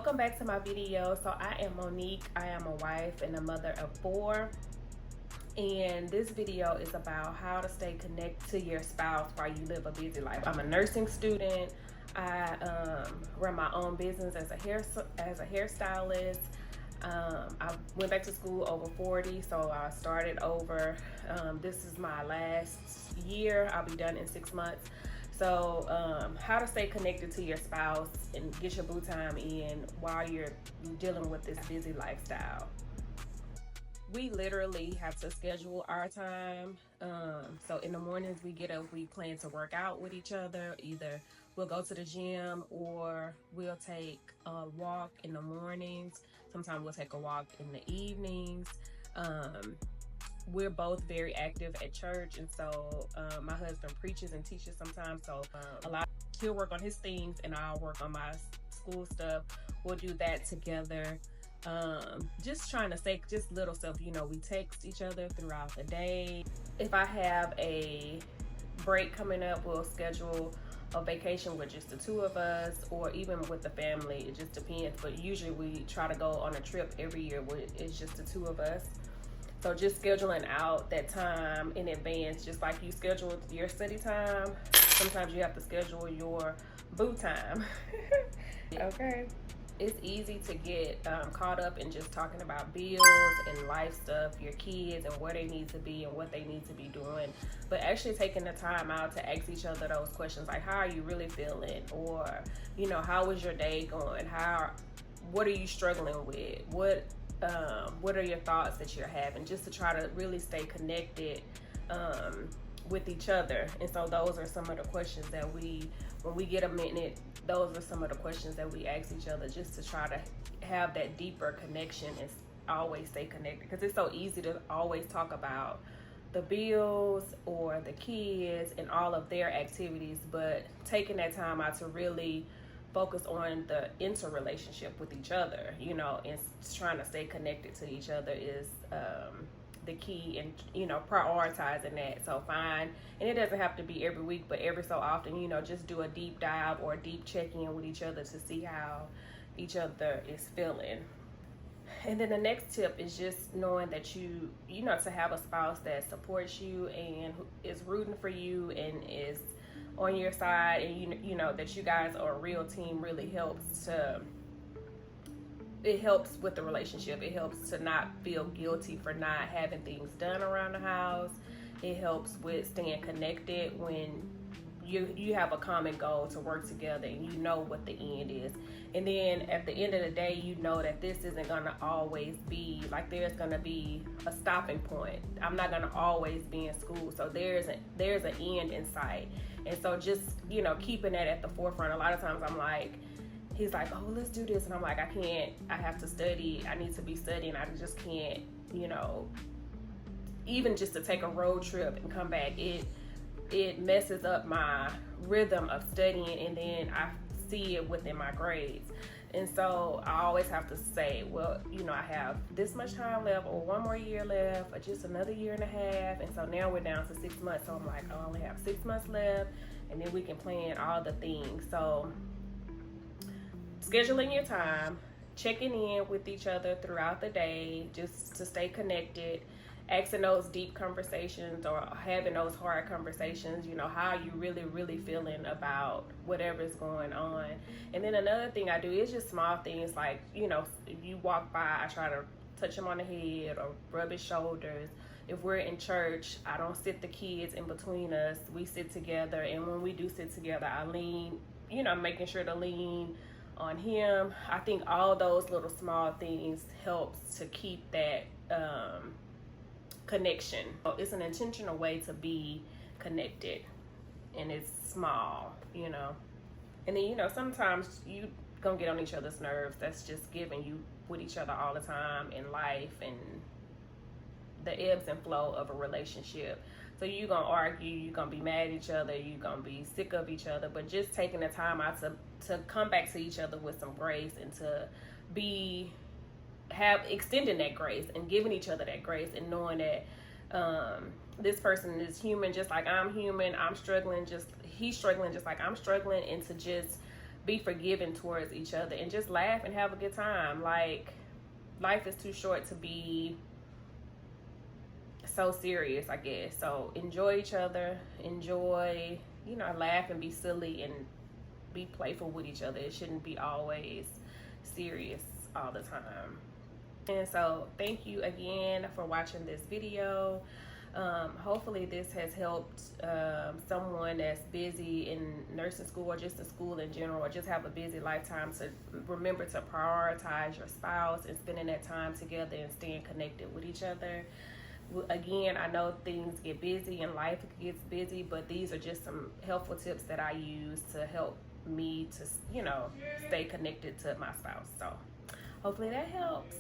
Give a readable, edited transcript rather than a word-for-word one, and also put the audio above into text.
Welcome back to my video. So I am Monique. I am a wife and a mother of 4. And this video is about how to stay connected to your spouse while you live a busy life. I'm a nursing student. I run my own business as a hairstylist. I went back to school over 40, so I started over. This is my last year. I'll be done in 6 months. So how to stay connected to your spouse and get your boo time in while you're dealing with this busy lifestyle. We literally have to schedule our time. So in the mornings we get up, we plan to work out with each other. Either we'll go to the gym or we'll take a walk in the mornings. Sometimes we'll take a walk in the evenings. We're both very active at church, and so my husband preaches and teaches sometimes, so he'll work on his things and I'll work on my school stuff. We'll do that together. Just trying to say just little stuff, we text each other throughout the day. If I have a break coming up, we'll schedule a vacation with just the 2 of us, or even with the family. It just depends, but usually we try to go on a trip every year where it's just the 2 of us. So just scheduling out that time in advance, just like you schedule your study time, sometimes you have to schedule your boo time. Okay. It's easy to get caught up in just talking about bills and life stuff, your kids and where they need to be and what they need to be doing. But actually taking the time out to ask each other those questions, like, how are you really feeling? Or, how was your day going? What are you struggling with? What are your thoughts that you're having, just to try to really stay connected with each other. And so those are some of the questions that when we get a minute, those are some of the questions that we ask each other, just to try to have that deeper connection and always stay connected, because it's so easy to always talk about the bills or the kids and all of their activities, but taking that time out to really focus on the interrelationship with each other, and trying to stay connected to each other is the key, and prioritizing that. So fine, and it doesn't have to be every week, but every so often, just do a deep dive or a deep check-in with each other to see how each other is feeling. And then the next tip is just knowing that to have a spouse that supports you and is rooting for you and is on your side, and that you guys are a real team really helps with the relationship. It helps to not feel guilty for not having things done around the house. It helps with staying connected when you have a common goal to work together and you know what the end is. And then at the end of the day, that this isn't going to always be like, there's going to be a stopping point. I'm not going to always be in school, so there's an end in sight. And so just keeping that at the forefront. A lot of times I'm like, he's like, oh, let's do this, and I'm like, I have to study, I need to be studying, I just can't, even just to take a road trip and come back, it messes up my rhythm of studying, and then I see it within my grades. And so I always have to say, well, I have this much time left, or 1 more year left, or just another year and a half. And so now we're down to 6 months. So I'm like, I only have 6 months left, and then we can plan all the things. So scheduling your time, checking in with each other throughout the day, just to stay connected, asking those deep conversations or having those hard conversations, how are you really, really feeling about whatever's going on. And then another thing I do is just small things, like, if you walk by, I try to touch him on the head or rub his shoulders. If we're in church, I don't sit the kids in between us. We sit together, and when we do sit together, I lean, making sure to lean on him. I think all those little small things helps to keep that connection. It's an intentional way to be connected, and it's small, and then sometimes you gonna get on each other's nerves. That's just given. You with each other all the time in life, and the ebbs and flow of a relationship. So you're gonna argue, you're gonna be mad at each other, you're gonna be sick of each other, but just taking the time out to come back to each other with some grace, and to extending that grace and giving each other that grace, and knowing that this person is human just like I'm human. He's struggling just like I'm struggling, and to just be forgiving towards each other and just laugh and have a good time. Like, life is too short to be so serious, I guess. So enjoy each other, enjoy, you know, laugh and be silly and be playful with each other. It shouldn't be always serious all the time. And so thank you again for watching this video. Hopefully this has helped someone that's busy in nursing school or just in school in general, or just have a busy lifetime, to remember to prioritize your spouse and spending that time together and staying connected with each other. Again, I know things get busy and life gets busy, but these are just some helpful tips that I use to help me to, you know, stay connected to my spouse. So hopefully that helps.